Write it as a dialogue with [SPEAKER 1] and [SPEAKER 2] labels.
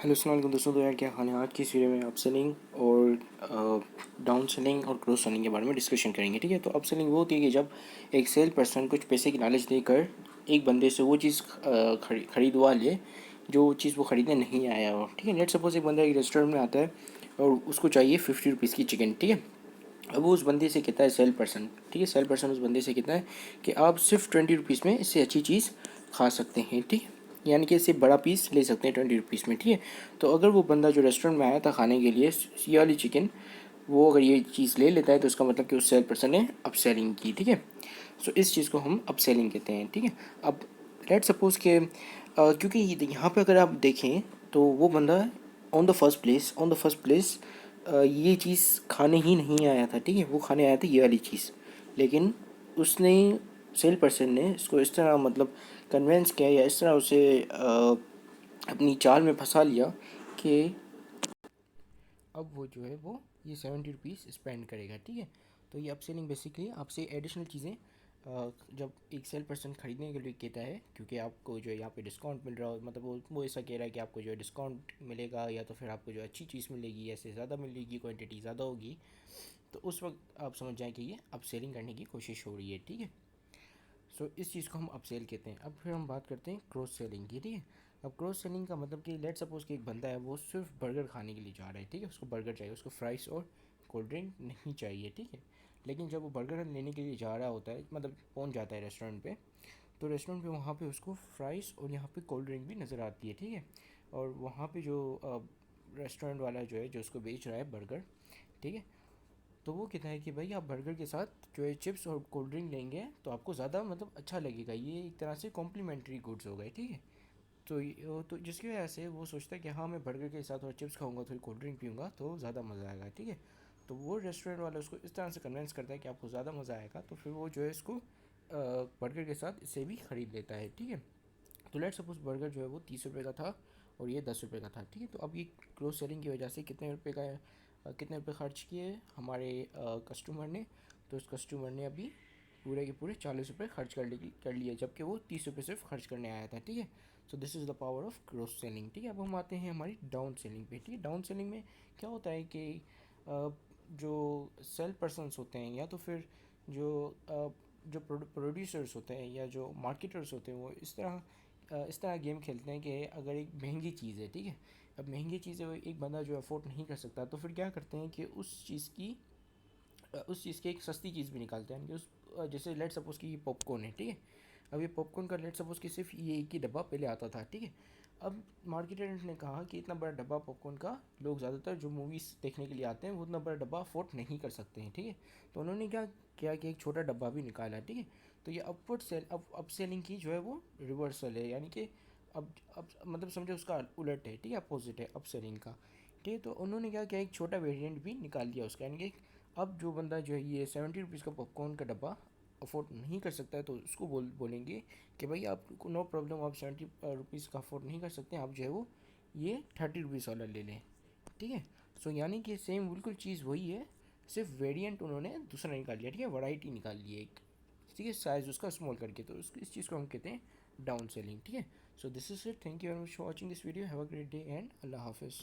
[SPEAKER 1] Hello अस्सलाम वालेकुम दोस्तों। तो यार क्या हाल है। आज की इस वीडियो में अप सेलिंग और डाउन सेलिंग और क्रॉस सेलिंग के बारे में डिस्कशन करेंगे। ठीक है, तो अप सेलिंग वो होती है कि जब एक सेल पर्सन कुछ पैसे की लालच देकर एक बंदे से वो चीज़ खरीदवा ले जो चीज़ वो ख़रीदने नहीं आया हो। ठीक है, लेट सपोज एक बंदा एक रेस्टोरेंट में आता है और उसको चाहिए 50 रुपीज़ की चिकन। ठीक है, अब वो उस बंदे से कहता है सेल पर्सन, ठीक है, सेल पर्सन उस बंदे से कहता है कि आप सिर्फ 20 रुपीज़ में इससे अच्छी चीज़ खा सकते हैं। ठीक है, यानी कि इससे बड़ा पीस ले सकते हैं 20 रुपीज़ में। ठीक है, तो अगर वो बंदा जो रेस्टोरेंट में आया था खाने के लिए ये वाली चिकन, वो अगर ये चीज़ ले लेता है तो उसका मतलब कि उस सेल पर्सन ने अप सेलिंग की। ठीक है, सो इस चीज़ को हम अप सेलिंग कहते हैं। ठीक है, अब लेट सपोज के क्योंकि यहाँ पे अगर आप देखें तो वो बंदा ऑन द फर्स्ट प्लेस ये चीज़ खाने ही नहीं आया था। ठीक है, वो खाने आया था ये वाली चीज़, लेकिन उसने सेल पर्सन ने इसको इस तरह मतलब कन्वेंस किया या इस तरह उसे अपनी चाल में फंसा लिया कि अब वो जो है वो ये 70 रुपीज़ स्पेंड करेगा। ठीक है, तो ये अपसेलिंग बेसिकली आपसे एडिशनल चीज़ें जब एक सेल पर्सन ख़रीदने के लिए कहता है, क्योंकि आपको जो है यहाँ पे डिस्काउंट मिल रहा हो, मतलब वो ऐसा कह रहा है कि आपको जो है डिस्काउंट मिलेगा या तो फिर आपको जो अच्छी चीज़ मिलेगी, ऐसे ज़्यादा मिलेगी, क्वांटिटी ज़्यादा होगी, तो उस वक्त आप समझ जाएँ कि ये अपसेलिंग करने की कोशिश हो रही है। ठीक है, सो इस चीज़ को हम अपसेल कहते हैं। अब फिर हम बात करते हैं क्रॉस सेलिंग की। ठीक है, अब क्रॉस सेलिंग का मतलब कि लेट सपोज कि एक बंदा है वो सिर्फ बर्गर खाने के लिए जा रहा है। ठीक है, उसको बर्गर चाहिए, उसको फ्राइज़ और कोल्ड ड्रिंक नहीं चाहिए। ठीक है, लेकिन जब वो बर्गर लेने के लिए जा रहा होता है, मतलब पहुंच जाता है रेस्टोरेंट पे, तो रेस्टोरेंट पे वहाँ पे उसको फ्राइज़ और यहाँ पे कोल्ड ड्रिंक भी नज़र आती है। ठीक है, और वहाँ पे जो रेस्टोरेंट वाला जो है जो उसको बेच रहा है बर्गर, ठीक है, तो वो कहता है कि भाई आप बर्गर के साथ जो है चिप्स और कोल्ड ड्रिंक लेंगे तो आपको ज़्यादा मतलब अच्छा लगेगा, ये एक तरह से कॉम्प्लीमेंट्री गुड्स हो गए। ठीक है, तो जिसकी वजह से वो सोचता है कि हाँ मैं बर्गर के साथ और चिप्स खाऊंगा, थोड़ी कोल्ड ड्रिंक पीऊँगा तो ज़्यादा मज़ा आएगा। ठीक है, तो वो रेस्टोरेंट वाला उसको इस तरह से कन्विंस करता है कि आपको ज़्यादा मज़ा आएगा, तो फिर वो जो है इसको बर्गर के साथ इसे भी ख़रीद लेता है। ठीक है, तो लेट सपोज बर्गर जो है वो 30 रुपये का था और ये 10 रुपये का था। ठीक है, तो अब ये क्रॉस सेलिंग की वजह से कितने रुपए खर्च किए हमारे कस्टमर ने, तो उस कस्टमर ने अभी पूरे के पूरे 40 रुपये खर्च कर लिए, जबकि वो 30 रुपये सिर्फ खर्च करने आया था। ठीक है, so this is the power of cross selling. ठीक है, अब हम आते हैं हमारी डाउन सेलिंग पे। ठीक है, डाउन सेलिंग में क्या होता है कि जो सेल पर्सनस होते हैं या तो फिर जो जो प्रोड्यूसर्स होते हैं या जो मार्केटर्स होते हैं, वो इस तरह गेम खेलते हैं कि अगर एक महंगी चीज़ है, ठीक है, अब महंगी चीज़ है वो एक बंदा जो अफोर्ड नहीं कर सकता, तो फिर क्या करते हैं कि उस चीज़ की एक सस्ती चीज़ भी निकालते हैं कि जैसे लेट सपोज़ कि ये पॉपकॉर्न है। ठीक है, अब ये पॉपकॉर्न का लेट सपोज़ कि सिर्फ ये एक ही डब्बा पहले आता था। ठीक है, अब मार्केटर ने कहा कि इतना बड़ा डब्बा पॉपकॉर्न का लोग ज़्यादातर जो मूवीज़ देखने के लिए आते हैं वो उतना बड़ा डब्बा अफोर्ड नहीं कर सकते हैं। ठीक है, तो उन्होंने क्या किया कि एक छोटा डब्बा भी निकाला। ठीक है, तो ये अप सेलिंग की जो है वो रिवर्सल है, यानी कि अब मतलब समझो उसका उलट है। ठीक है, अपोजिट है अप सेलिंग का। ठीक है, तो उन्होंने क्या किया एक छोटा वेरिएंट भी निकाल दिया उसका, यानी कि अब जो बंदा जो है ये 70 रुपीज़ का पॉपकॉर्न का डब्बा अफोर्ड नहीं कर सकता है, तो उसको बोलेंगे कि भाई आप नो प्रॉब्लम, आप 70 रुपीज़ का अफोर्ड नहीं कर सकते, आप जो है वो ये 30 रुपीज़ वाला ले लें। ठीक है, सो यानी कि सेम बिल्कुल चीज़ वही है, सिर्फ वेरिएंट उन्होंने दूसरा निकाल लिया। ठीक है, वैरायटी निकाल ली एक, ठीक है, साइज़ उसका स्मॉल करके, तो इस चीज़ को हम कहते हैं डाउन सेलिंग। ठीक है, so this is it, thank you very much for watching this video, have a great day and अल्लाह हाफिज़।